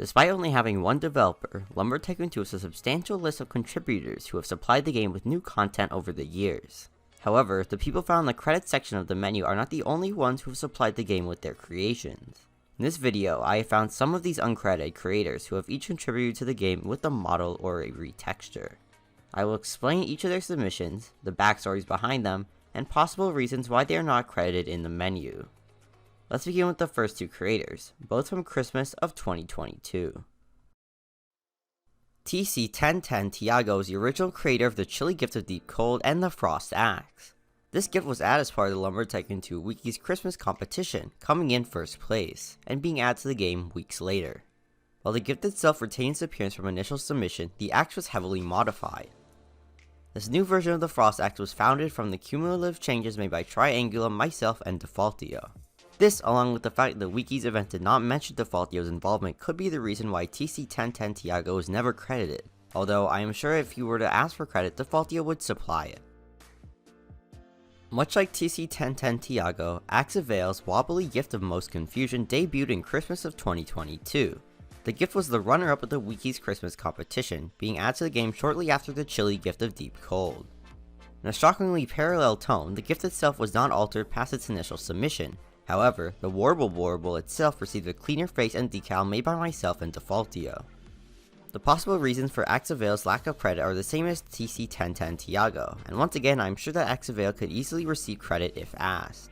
Despite only having one developer, Lumber Tycoon 2 has a substantial list of contributors who have supplied the game with new content over the years. However, the people found in the credits section of the menu are not the only ones who have supplied the game with their creations. In this video, I have found some of these uncredited creators who have each contributed to the game with a model or a retexture. I will explain each of their submissions, the backstories behind them, and possible reasons why they are not credited in the menu. Let's begin with the first two creators, both from Christmas of 2022. TC1010 Tiago is the original creator of the Chilly Gift of Deep Cold and the Frost Axe. This gift was added as part of the Lumber Tycoon 2 Wiki's Christmas competition, coming in first place, and being added to the game weeks later. While the gift itself retained its appearance from initial submission, the axe was heavily modified. This new version of the Frost Axe was founded from the cumulative changes made by Triangula, myself, and Defaultio. This, along with the fact that the Wiki's event did not mention Defaultio's involvement, could be the reason why TC1010 Tiago is never credited, although I am sure if you were to ask for credit, Defaultio would supply it. Much like TC1010 Tiago, Avail's Wobbly Gift of Most Confusion debuted in Christmas of 2022. The gift was the runner-up of the Wiki's Christmas competition, being added to the game shortly after the Chilly Gift of Deep Cold. In a shockingly parallel tone, the gift itself was not altered past its initial submission. However, the Warble itself received a cleaner face and decal made by myself and Defaultio. The possible reasons for Avail's lack of credit are the same as TC1010 Tiago, and once again I am sure that Avail could easily receive credit if asked.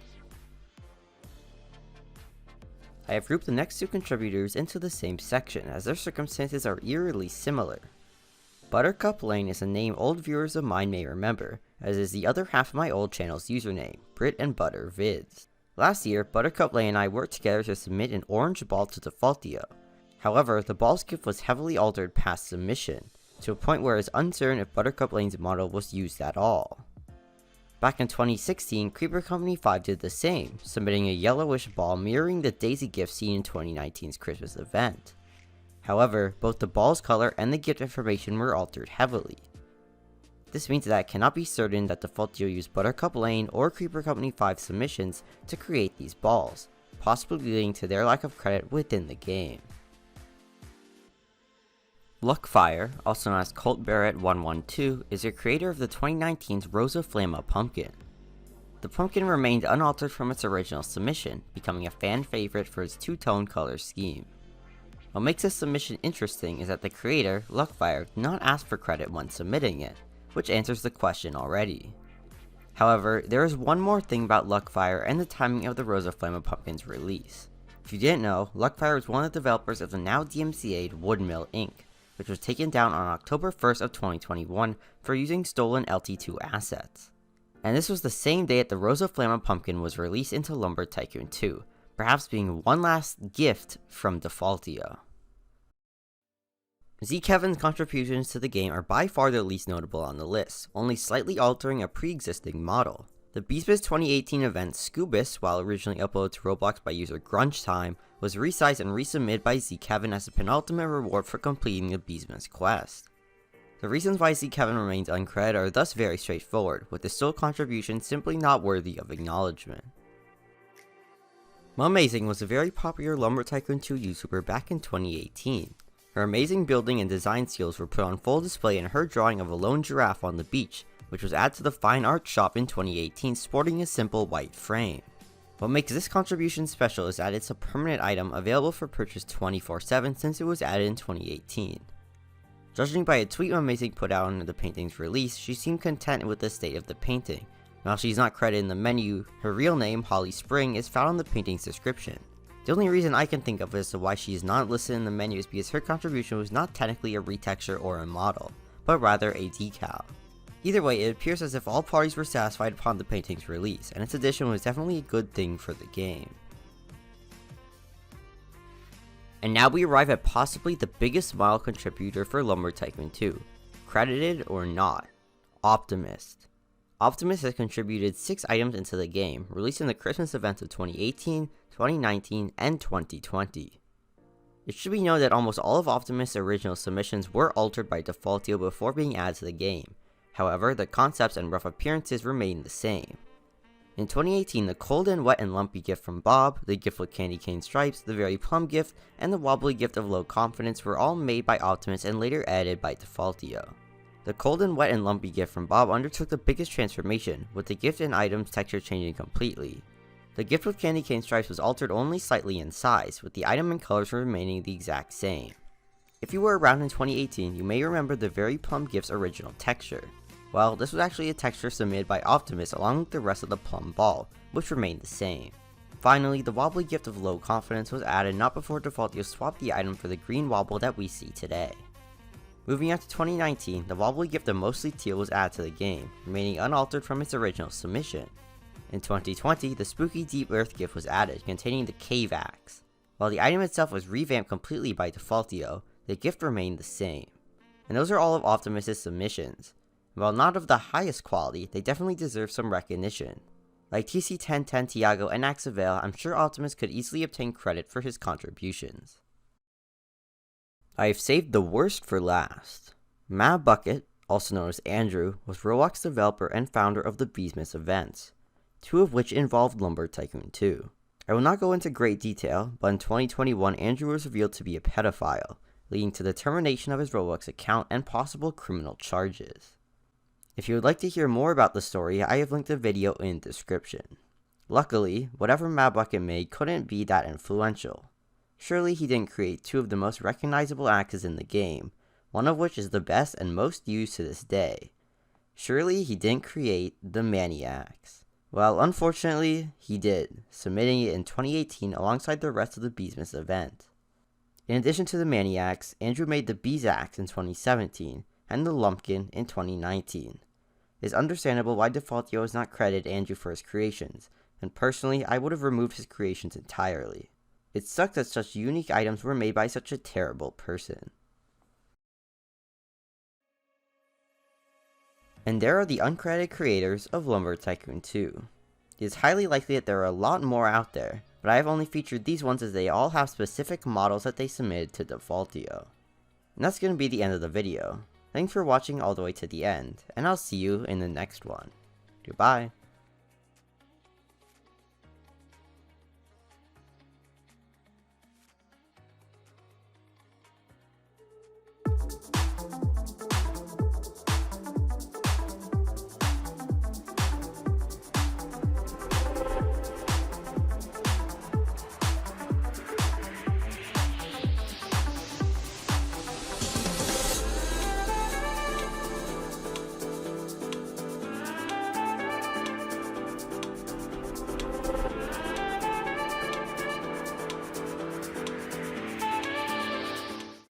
I have grouped the next two contributors into the same section, as their circumstances are eerily similar. Buttercup Lane is a name old viewers of mine may remember, as is the other half of my old channel's username, Brit and Butter Vids. Last year, Buttercup Lane and I worked together to submit an orange ball to Defaultio. However, the ball's gift was heavily altered past submission, to a point where it is uncertain if Buttercup Lane's model was used at all. Back in 2016, Creeper Company 5 did the same, submitting a yellowish ball mirroring the Daisy gift seen in 2019's Christmas event. However, both the ball's color and the gift information were altered heavily. This means that it cannot be certain that Defaultio used Buttercup Lane or Creeper Company 5 submissions to create these balls, possibly leading to their lack of credit within the game. Luckfire, also known as Colt Barrett 112, is the creator of the 2019's Rosa Flamma pumpkin. The pumpkin remained unaltered from its original submission, becoming a fan favorite for its two-tone color scheme. What makes this submission interesting is that the creator, Luckfire, did not ask for credit when submitting it, which answers the question already. However, there is one more thing about Luckfire and the timing of the Rosa Flamma pumpkin's release. If you didn't know, Luckfire is one of the developers of the now DMCA'd Woodmill Inc., which was taken down on October 1st of 2021 for using stolen LT2 assets. And this was the same day that the Rosa Flamma pumpkin was released into Lumber Tycoon 2, perhaps being one last gift from Defaultio. Kevin's contributions to the game are by far the least notable on the list, only slightly altering a pre-existing model. The Beastmas 2018 event Scoobus, while originally uploaded to Roblox by user GrungeTime, was resized and resubmitted by Kevin as a penultimate reward for completing the Beastmas quest. The reasons why Kevin remains uncredited are thus very straightforward, with his sole contribution simply not worthy of acknowledgement. Mumazing was a very popular Lumber Tycoon 2 YouTuber back in 2018. Her amazing building and design skills were put on full display in her drawing of a lone giraffe on the beach, which was added to the Fine Art shop in 2018 sporting a simple white frame. What makes this contribution special is that it's a permanent item available for purchase 24/7 since it was added in 2018. Judging by a tweet Amazing put out on the painting's release, she seemed content with the state of the painting. While she's not credited in the menu, her real name, Holly Spring, is found on the painting's description. The only reason I can think of as to why she is not listed in the menu is because her contribution was not technically a retexture or a model, but rather a decal. Either way, it appears as if all parties were satisfied upon the painting's release, and its addition was definitely a good thing for the game. And now we arrive at possibly the biggest model contributor for Lumber Tycoon 2, credited or not, Optimus. Optimus has contributed 6 items into the game, released in the Christmas events of 2018, 2019, and 2020. It should be noted that almost all of Optimus' original submissions were altered by Defaultio before being added to the game. However, the concepts and rough appearances remain the same. In 2018, the Cold and Wet and Lumpy gift from Bob, the gift with candy cane stripes, the Very Plum gift, and the wobbly gift of low confidence were all made by Optimus and later added by Defaultio. The Cold and Wet and Lumpy gift from Bob undertook the biggest transformation, with the gift and items texture changing completely. The gift with candy cane stripes was altered only slightly in size, with the item and colors remaining the exact same. If you were around in 2018, you may remember the Very Plum gift's original texture. Well, this was actually a texture submitted by Optimus along with the rest of the plum ball, which remained the same. Finally, the wobbly gift of low confidence was added not before Defaultio swapped the item for the green wobble that we see today. Moving on to 2019, the wobbly gift of mostly teal was added to the game, remaining unaltered from its original submission. In 2020, the spooky deep earth gift was added, containing the cave axe. While the item itself was revamped completely by Defaultio, the gift remained the same. And those are all of Optimus' submissions. While not of the highest quality, they definitely deserve some recognition. Like TC1010 Tiago and Availa, I'm sure Optimus could easily obtain credit for his contributions. I have saved the worst for last. Matt Bucket, also known as Andrew, was Roblox developer and founder of the Beesmas events, 2 of which involved Lumber Tycoon 2. I will not go into great detail, but in 2021 Andrew was revealed to be a pedophile, leading to the termination of his Roblox account and possible criminal charges. If you would like to hear more about the story, I have linked a video in the description. Luckily, whatever Matt Bucket made couldn't be that influential. Surely he didn't create 2 of the most recognizable axes in the game, one of which is the best and most used to this day. Surely he didn't create the Maniacs. Well, unfortunately, he did, submitting it in 2018 alongside the rest of the Beesmas event. In addition to the Maniacs, Andrew made the Bees Axe in 2017, and the Lumpkin in 2019. It is understandable why Defaultio has not credited Andrew for his creations, and personally, I would have removed his creations entirely. It sucks that such unique items were made by such a terrible person. And there are the uncredited creators of Lumber Tycoon 2. It is highly likely that there are a lot more out there, but I have only featured these ones as they all have specific models that they submitted to Defaultio. And that's going to be the end of the video. Thanks for watching all the way to the end, and I'll see you in the next one. Goodbye.